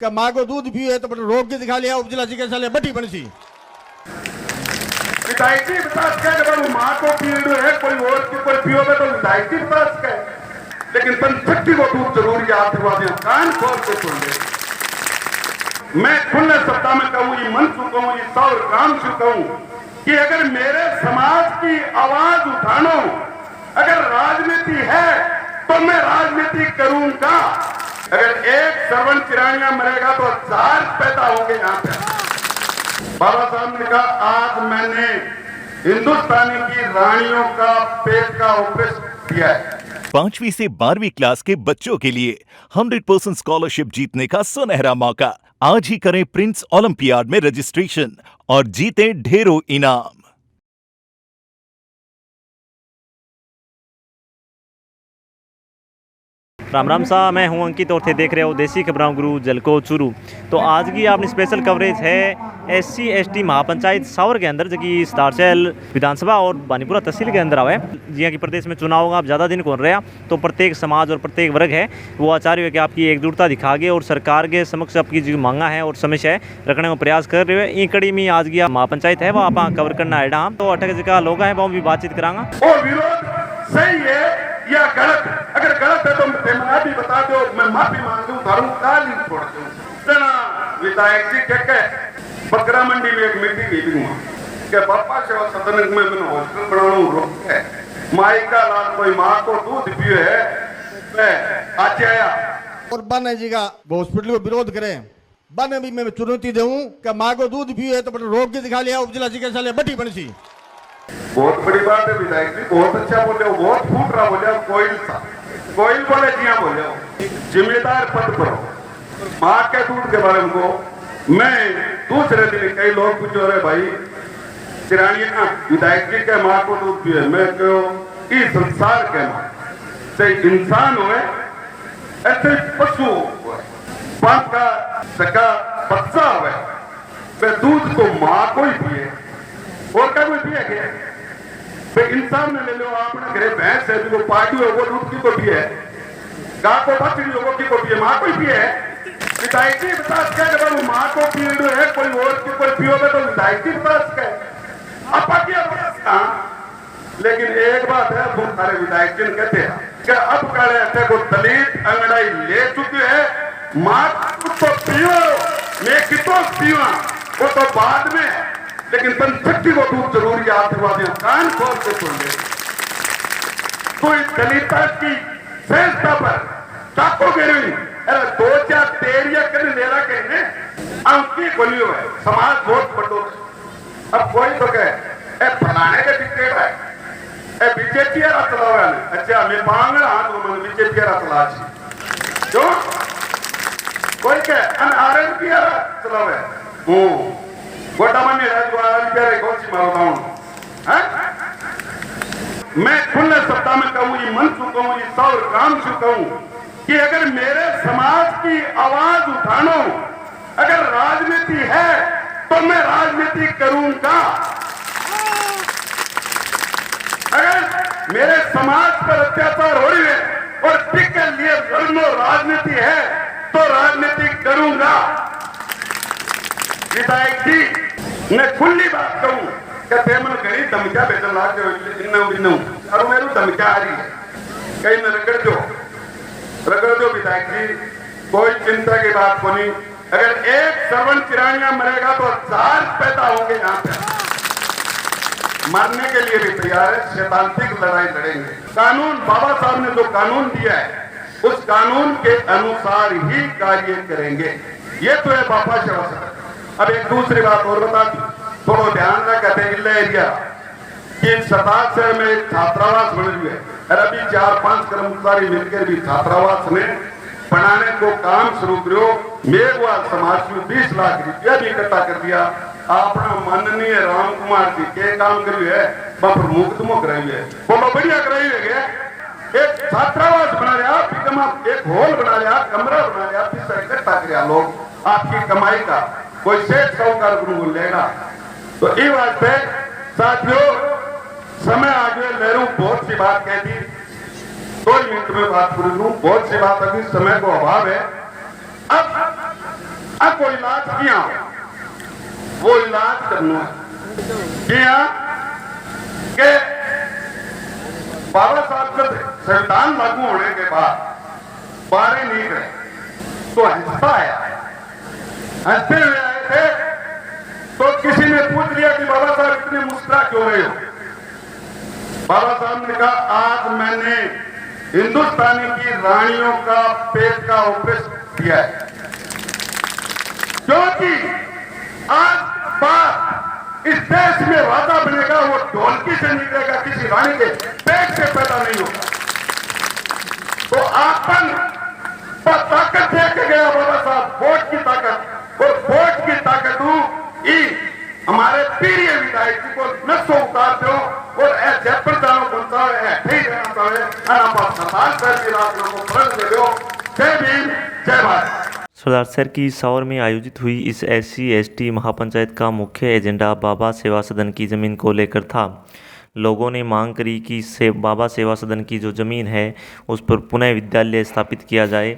कि माँ को दूध पिए तो रोग के दिखा लिया उपजिला चिकित्सालय बटी बनसी विधायकी विकास का जब माँ को पीड़ है कोई और की कोई पियोगे तो विधायकी विकास का लेकिन पंचक्ति को दूध जरूरी आशीर्वादियों कान खोल के सुन ले। मैं खुले सत्ता में कहूँ ये मन से कहूँ ये सौ काम से कहूँ कि अगर मेरे समाज की आवाज उठानो अगर राजनीति है तो मैं राजनीति करूंगा। अगर एक श्रवण चिरानिया मरेगा तो 4 पैदा होंगे यहाँ पे। बाबा साहब ने कहा आज मैंने हिंदुस्तानी की रानियों का पेट का ऑपरेशन किया है। 5वीं से 12वीं क्लास के बच्चों के लिए 100% स्कॉलरशिप जीतने का सुनहरा मौका। आज ही करें प्रिंस ओलंपियाड में रजिस्ट्रेशन और जीते ढेरों इनाम। राम राम सा, मैं हूं अंकित और थे देख रहे हो देसी खबरों गुरु जलको चुरू। तो आज की आपने स्पेशल कवरेज है SC ST महापंचायत सावर के अंदर जो कि स्टारसेल विधानसभा और बानीपुरा तहसील के अंदर आवे। जिया कि प्रदेश में चुनाव होगा, आप ज़्यादा दिन कौन रहा तो प्रत्येक समाज और प्रत्येक वर्ग है वो आचार्य है कि आपकी एकजुटता दिखा गए और सरकार के समक्ष आपकी जो मांगा है और समस्या है रखने का प्रयास कर रहे हैं। ई कड़ी में आज की महापंचायत है वो आप कवर करना है डाम तो अटक जगह लोग हैं वो भी बातचीत करांगा। सही है या गलत? अगर गलत है तो मैं भी बता दो, मैं माफी मांगू, धर्म काल ही छोड़ दूं। विधायक जी कहते बकरा मंडी में एक मीटिंग मीटिंग हुआ कि बापा सेवा सदन में मैंने हॉस्टल बनाना रोक है। माई का लाल कोई माँ को दूध पिए है मैं आज आया और बाने जी का हॉस्पिटल को विरोध करें। बाने भी मैं चुनौती दूं कि माँ को दूध पिए तो रोग के दिखा लिया उपजिला चिकित्सालय बटी बनसी। बहुत बड़ी बात है विधायक जी, बहुत अच्छा बोले हो, बहुत फूट रहा बोले हो। कोयल बोले जिया बोले हो, जिम्मेदार पद पर हो। माँ के दूध के बारे में को मैं दूसरे दिन कई लोग पूछो रहे भाई चिरानिया विधायक जी के माँ को दूध पिए। मैं कहो इस संसार के माँ चाहे इंसान हुए ऐसे पशु हुए पांच का सका बच्चा हुए वे दूध तो माँ को ही पिए और क्या कोई पिए गया? इंसान ने ले लो आपने घरे भैंस है जो पार्टी हो वो दूध की को पिए, गाय को बछड़ी हो वो की को पिए, माँ को ही पिए। विधायकी विकास का जब माँ को पीड़ है कोई और की कोई पियोगे तो विधायकी विकास का अपा। लेकिन एक बात है वो सारे विधायक जी कहते हैं कि अब काले ऐसे को दलित अंगड़ाई ले चुके हैं, माँ तो पियो मैं कितो पियो वो तो बाद में, लेकिन पंचक्ति को दूध जरूरी आशीर्वादियों कान खोल के सुन ले। कोई दलिता की श्रेष्ठता पर चाको गिरी अरे 2-4 तेरिया करने ले रहा कहने अंकी बोलियो है समाज बहुत बड़ो। अब कोई तो कहे ए फलाने के टिकट है ए बीजेपी रा चलावा ने अच्छा मैं पांगड़ हाथ को मन बीजेपी रा चला छी क्यों कोई कहे अन आरएनपी रा चलावे गोटा मन राजवाड़ा कौन सी मारता हूं। मैं खुले सत्ता में कहूं ये मन से कहूं ये सौ काम से कहूं कि अगर मेरे समाज की आवाज उठानो अगर राजनीति है तो मैं राजनीति करूंगा। अगर मेरे समाज पर अत्याचार हो रही है और टिक के लिए लड़नो राजनीति है तो राजनीति करूंगा। विधायक जी मैं खुली बात कहूं कि मन घड़ी धमकिया बेचन लाग और मेरू धमकिया आ रही है कहीं न रगड़ दो विधायक जी, कोई चिंता की बात को नहीं। अगर एक श्रवण चिरानिया मरेगा तो 4 पैदा होंगे यहाँ पे। मरने के लिए भी तैयार है, सैद्धांतिक लड़ाई लड़ेंगे। कानून बाबा साहब ने जो कानून दिया है उस कानून के अनुसार ही कार्य करेंगे। ये तो है बाबा सेवा। अब एक दूसरी बात और बता दी, थोड़ा ध्यान रखते एरिया कि सरदार शहर में छात्रावास बन रही है और अभी 4-5 कर्मचारी मिलकर भी छात्रावास में बनाने को काम शुरू करो। मेघवाल समाज में 20 लाख रुपया भी इकट्ठा कर दिया। अपना माननीय राम कुमार जी के काम करिए है प्रमुख कराई है बोलो बढ़िया कराई है। एक छात्रावास बना लिया, एक हॉल बना लिया, कमरा बना लिया, पैसा इकट्ठा कर लोग आपकी कमाई का कोई सेठ साहूकार गुरु लेगा। तो ये वास्ते साथियों समय आ गया, नेहरू बहुत सी बात कह दी, 2 मिनट में बात पूरी करूं। बहुत सी बात अभी समय को अभाव है। अब को इलाज किया वो इलाज करना किया कि बाबा साहब का संविधान लागू होने के बाद बारे नहीं गए तो हंसता आया, हंसते हुए आए थे। तो किसी ने पूछ लिया कि बाबा साहब इतने मुस्कुरा क्यों रहे हो? बाबा साहब ने कहा आज मैंने हिंदुस्तानी की रानियों का पेट का ऑपरेशन किया है, क्योंकि आज बात इस देश में वादा बनेगा वो ढोलकी से निकलेगा, किसी रानी के पेट से पैदा नहीं होगा। तो आपन पर ताकत दे के गया बाबा साहब, वोट की ताकत, और वोट की ताकत हमारे प्रिय विधायक जी को नसों उतारते हो और जयपुर जानो बनता है ठीक रहना है आप सरदार साहब की रात को प्रण दे दो। जय भीम, जय भारत। सरदार शहर की सावर में आयोजित हुई इस SC/ST महापंचायत का मुख्य एजेंडा बाबा सेवा सदन की ज़मीन को लेकर था। लोगों ने मांग करी कि बाबा सेवा सदन की जो ज़मीन है उस पर पुनः विद्यालय स्थापित किया जाए।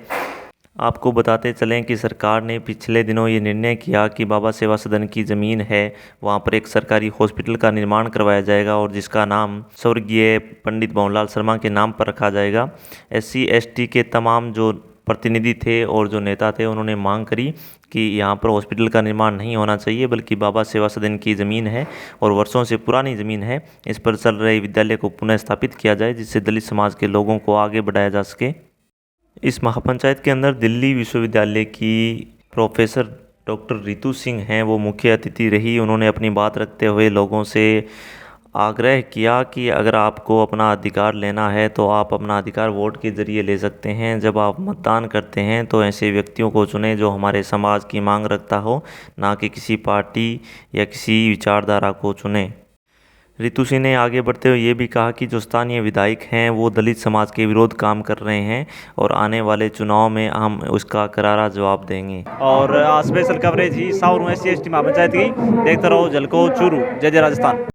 आपको बताते चलें कि सरकार ने पिछले दिनों ये निर्णय किया कि बाबा सेवा सदन की ज़मीन है वहाँ पर एक सरकारी हॉस्पिटल का निर्माण करवाया जाएगा और जिसका नाम स्वर्गीय पंडित भंवरलाल शर्मा के नाम पर रखा जाएगा। SC/ST के तमाम जो प्रतिनिधि थे और जो नेता थे उन्होंने मांग करी कि यहाँ पर हॉस्पिटल का निर्माण नहीं होना चाहिए, बल्कि बाबा सेवा सदन की ज़मीन है और वर्षों से पुरानी ज़मीन है, इस पर चल रहे विद्यालय को पुनः स्थापित किया जाए जिससे दलित समाज के लोगों को आगे बढ़ाया जा सके। इस महापंचायत के अंदर दिल्ली विश्वविद्यालय की प्रोफेसर डॉक्टर रितु सिंह हैं, वो मुख्य अतिथि रही। उन्होंने अपनी बात रखते हुए लोगों से आग्रह किया कि अगर आपको अपना अधिकार लेना है तो आप अपना अधिकार वोट के ज़रिए ले सकते हैं। जब आप मतदान करते हैं तो ऐसे व्यक्तियों को चुनें जो हमारे समाज की मांग रखता हो, ना कि किसी पार्टी या किसी विचारधारा को चुनें। रितु सिंह ने आगे बढ़ते हुए ये भी कहा कि जो स्थानीय विधायक हैं वो दलित समाज के विरोध काम कर रहे हैं और आने वाले चुनाव में हम उसका करारा जवाब देंगे। और स्पेशल कवरेज ही सावर SC/ST महापंचायत की देखते रहो झलको चूरू। जय जय राजस्थान।